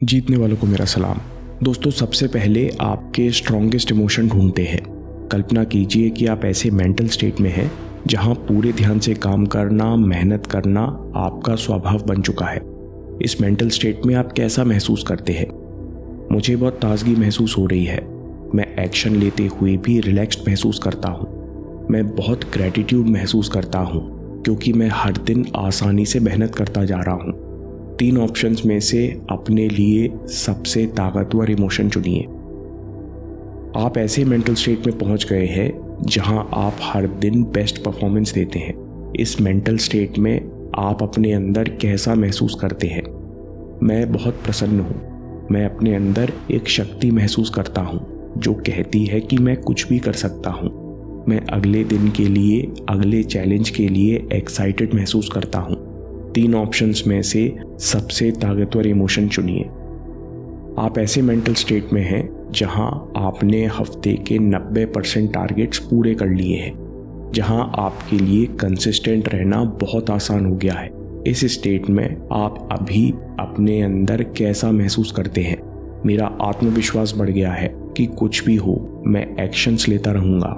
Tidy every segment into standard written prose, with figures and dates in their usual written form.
जीतने वालों को मेरा सलाम। दोस्तों, सबसे पहले आपके स्ट्रॉन्गेस्ट इमोशन ढूंढते हैं। कल्पना कीजिए कि आप ऐसे मेंटल स्टेट में हैं जहां पूरे ध्यान से काम करना, मेहनत करना आपका स्वभाव बन चुका है। इस मेंटल स्टेट में आप कैसा महसूस करते हैं? मुझे बहुत ताजगी महसूस हो रही है। मैं एक्शन लेते हुए भी रिलैक्स्ड महसूस करता हूँ। मैं बहुत ग्रैटिट्यूड महसूस करता हूँ क्योंकि मैं हर दिन आसानी से मेहनत करता जा रहा हूँ। 3 ऑप्शंस में से अपने लिए सबसे ताकतवर इमोशन चुनिए। आप ऐसे मेंटल स्टेट में पहुंच गए हैं जहां आप हर दिन बेस्ट परफॉर्मेंस देते हैं। इस मेंटल स्टेट में आप अपने अंदर कैसा महसूस करते हैं? मैं बहुत प्रसन्न हूं। मैं अपने अंदर एक शक्ति महसूस करता हूं जो कहती है कि मैं कुछ भी कर सकता हूं। मैं अगले दिन के लिए, अगले चैलेंज के लिए एक्साइटेड महसूस करता हूं। 3 ऑप्शंस में से सबसे ताकतवर इमोशन चुनिए। आप ऐसे मेंटल स्टेट में हैं जहां आपने हफ्ते के 90% टारगेट्स पूरे कर लिए हैं, जहां आपके लिए कंसिस्टेंट रहना बहुत आसान हो गया है। इस स्टेट में आप अभी अपने अंदर कैसा महसूस करते हैं? मेरा आत्मविश्वास बढ़ गया है कि कुछ भी हो मैं एक्शंस लेता रहूंगा।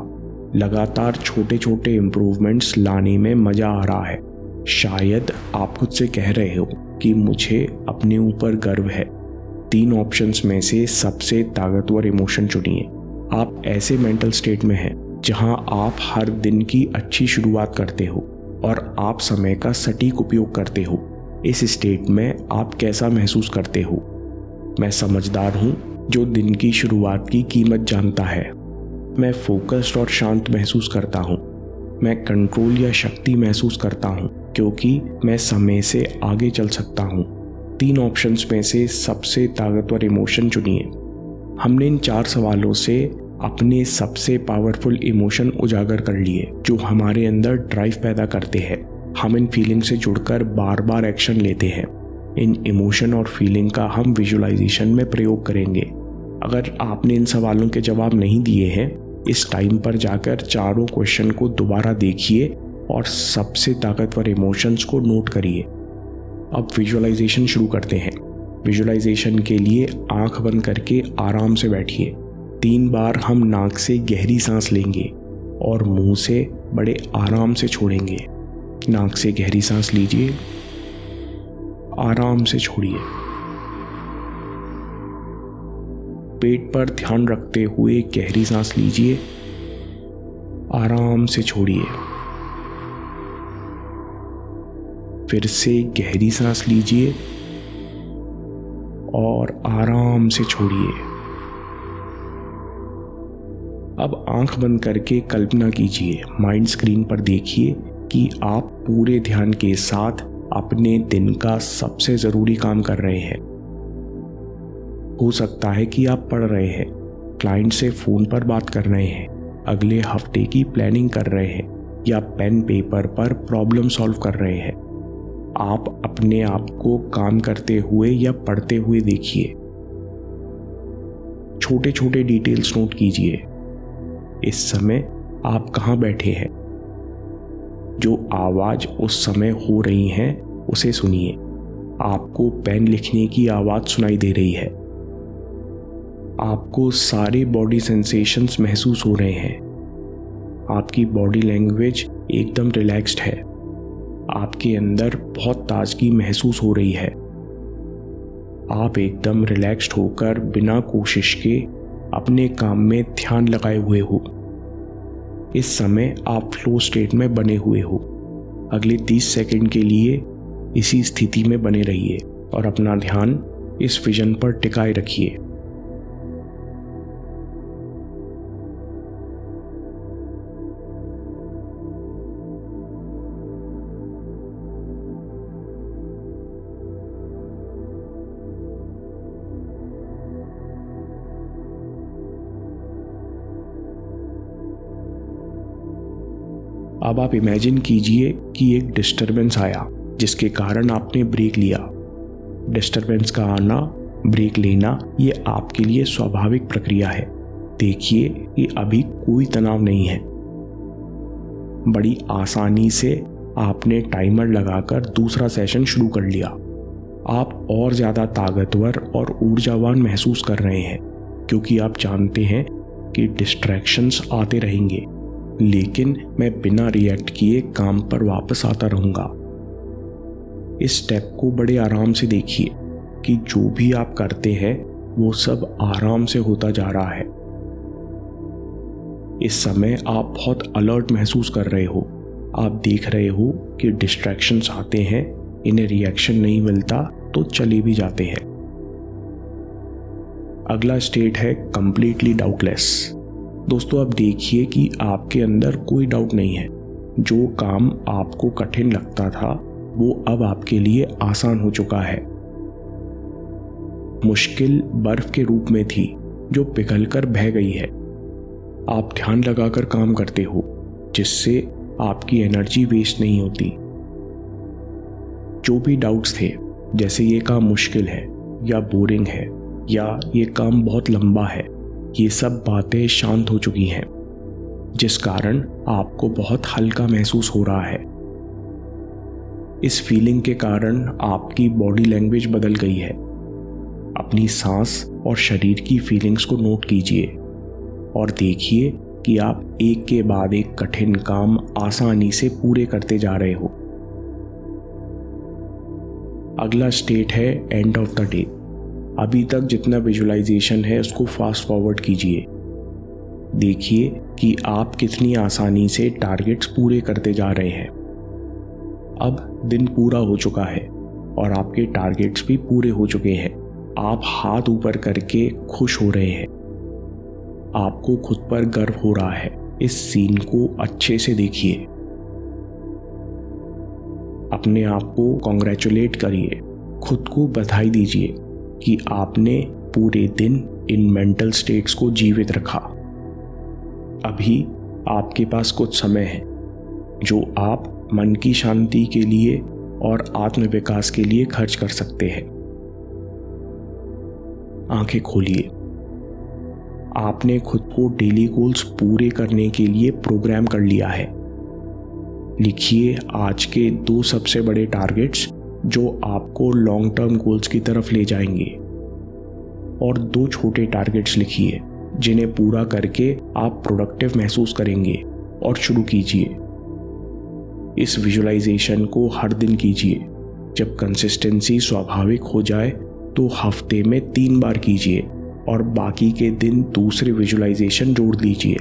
लगातार छोटे छोटे इम्प्रूवमेंट्स लाने में मजा आ रहा है। शायद आप खुद से कह रहे हो कि मुझे अपने ऊपर गर्व है। 3 ऑप्शंस में से सबसे ताकतवर इमोशन चुनिए। आप ऐसे मेंटल स्टेट में हैं जहां आप हर दिन की अच्छी शुरुआत करते हो और आप समय का सटीक उपयोग करते हो। इस स्टेट में आप कैसा महसूस करते हो? मैं समझदार हूं जो दिन की शुरुआत की कीमत जानता है। मैं फोकस्ड और शांत महसूस करता हूं। मैं कंट्रोल या शक्ति महसूस करता हूं क्योंकि मैं समय से आगे चल सकता हूं। 3 ऑप्शंस में से सबसे ताकतवर इमोशन चुनिए। हमने इन 4 सवालों से अपने सबसे पावरफुल इमोशन उजागर कर लिए जो हमारे अंदर ड्राइव पैदा करते हैं। हम इन फीलिंग से जुड़कर बार बार एक्शन लेते हैं। इन इमोशन और फीलिंग का हम विजुअलाइजेशन में प्रयोग करेंगे। अगर आपने इन सवालों के जवाब नहीं दिए हैं, इस टाइम पर जाकर चारों क्वेश्चन को दोबारा देखिए और सबसे ताकतवर इमोशंस को नोट करिए। अब विजुअलाइजेशन शुरू करते हैं। विजुअलाइजेशन के लिए आंख बंद करके आराम से बैठिए। 3 बार हम नाक से गहरी सांस लेंगे और मुंह से बड़े आराम से छोड़ेंगे। नाक से गहरी सांस लीजिए, आराम से छोड़िए। पेट पर ध्यान रखते हुए गहरी सांस लीजिए, आराम से छोड़िए। फिर से गहरी सांस लीजिए और आराम से छोड़िए। अब आंख बंद करके कल्पना कीजिए, माइंड स्क्रीन पर देखिए कि आप पूरे ध्यान के साथ अपने दिन का सबसे जरूरी काम कर रहे हैं। हो सकता है कि आप पढ़ रहे हैं, क्लाइंट से फोन पर बात कर रहे हैं, अगले हफ्ते की प्लानिंग कर रहे हैं या पेन पेपर पर प्रॉब्लम सॉल्व कर रहे हैं। आप अपने आप को काम करते हुए या पढ़ते हुए देखिए। छोटे छोटे डिटेल्स नोट कीजिए। इस समय आप कहाँ बैठे हैं? जो आवाज उस समय हो रही है उसे सुनिए। आपको पेन लिखने की आवाज सुनाई दे रही है। आपको सारे बॉडी सेंसेशंस महसूस हो रहे हैं। आपकी बॉडी लैंग्वेज एकदम रिलैक्स्ड है। आपके अंदर बहुत ताजगी महसूस हो रही है। आप एकदम रिलैक्स्ड होकर बिना कोशिश के अपने काम में ध्यान लगाए हुए हो। इस समय आप फ्लो स्टेट में बने हुए हो। अगले 30 सेकंड के लिए इसी स्थिति में बने रहिए और अपना ध्यान इस विजन पर टिकाए रखिए। अब आप इमेजिन कीजिए कि एक डिस्टरबेंस आया जिसके कारण आपने ब्रेक लिया। डिस्टरबेंस का आना, ब्रेक लेना, ये आपके लिए स्वाभाविक प्रक्रिया है। देखिए कि अभी कोई तनाव नहीं है। बड़ी आसानी से आपने टाइमर लगाकर दूसरा सेशन शुरू कर लिया। आप और ज़्यादा ताकतवर और ऊर्जावान महसूस कर रहे हैं, क्योंकि आप जानते हैं कि डिस्ट्रैक्शंस आते रहेंगे, लेकिन मैं बिना रिएक्ट किए काम पर वापस आता रहूँगा। इस स्टेप को बड़े आराम से देखिए कि जो भी आप करते हैं वो सब आराम से होता जा रहा है। इस समय आप बहुत अलर्ट महसूस कर रहे हो। आप देख रहे हो कि डिस्ट्रैक्शंस आते हैं, इन्हें रिएक्शन नहीं मिलता तो चले भी जाते हैं। अगला स्टेट है कंप्लीटली डाउटलेस। दोस्तों, अब देखिए कि आपके अंदर कोई डाउट नहीं है। जो काम आपको कठिन लगता था वो अब आपके लिए आसान हो चुका है। मुश्किल बर्फ के रूप में थी जो पिघलकर बह गई है। आप ध्यान लगाकर काम करते हो, जिससे आपकी एनर्जी वेस्ट नहीं होती। जो भी डाउट्स थे, जैसे ये काम मुश्किल है या बोरिंग है या ये काम बहुत लंबा है, ये सब बातें शांत हो चुकी हैं, जिस कारण आपको बहुत हल्का महसूस हो रहा है। इस फीलिंग के कारण आपकी बॉडी लैंग्वेज बदल गई है। अपनी सांस और शरीर की फीलिंग्स को नोट कीजिए और देखिए कि आप एक के बाद एक कठिन काम आसानी से पूरे करते जा रहे हो। अगला स्टेट है एंड ऑफ द डे। अभी तक जितना विजुअलाइजेशन है उसको फास्ट फॉरवर्ड कीजिए। देखिए कि आप कितनी आसानी से टारगेट्स पूरे करते जा रहे हैं। अब दिन पूरा हो चुका है और आपके टारगेट्स भी पूरे हो चुके हैं। आप हाथ ऊपर करके खुश हो रहे हैं। आपको खुद पर गर्व हो रहा है। इस सीन को अच्छे से देखिए। अपने आप को कॉन्ग्रेचुलेट करिए, खुद को बधाई दीजिए कि आपने पूरे दिन इन मेंटल स्टेट्स को जीवित रखा। अभी आपके पास कुछ समय है जो आप मन की शांति के लिए और आत्म विकास के लिए खर्च कर सकते हैं। आंखें खोलिए। आपने खुद को डेली गोल्स पूरे करने के लिए प्रोग्राम कर लिया है। लिखिए आज के 2 सबसे बड़े टारगेट्स जो आपको लॉन्ग टर्म गोल्स की तरफ ले जाएंगे, और 2 छोटे टारगेट्स लिखिए जिन्हें पूरा करके आप प्रोडक्टिव महसूस करेंगे। और शुरू कीजिए। इस विजुअलाइजेशन को हर दिन कीजिए। जब कंसिस्टेंसी स्वाभाविक हो जाए तो हफ्ते में 3 बार कीजिए और बाकी के दिन दूसरे विजुअलाइजेशन जोड़ दीजिए।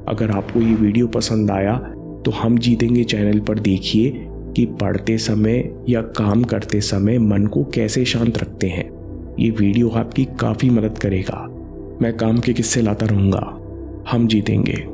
अगर आपको ये वीडियो पसंद आया तो हम जीतेंगे चैनल पर देखिए कि पढ़ते समय या काम करते समय मन को कैसे शांत रखते हैं। ये वीडियो आपकी काफ़ी मदद करेगा। मैं काम के किस्से लाता रहूँगा। हम जीतेंगे।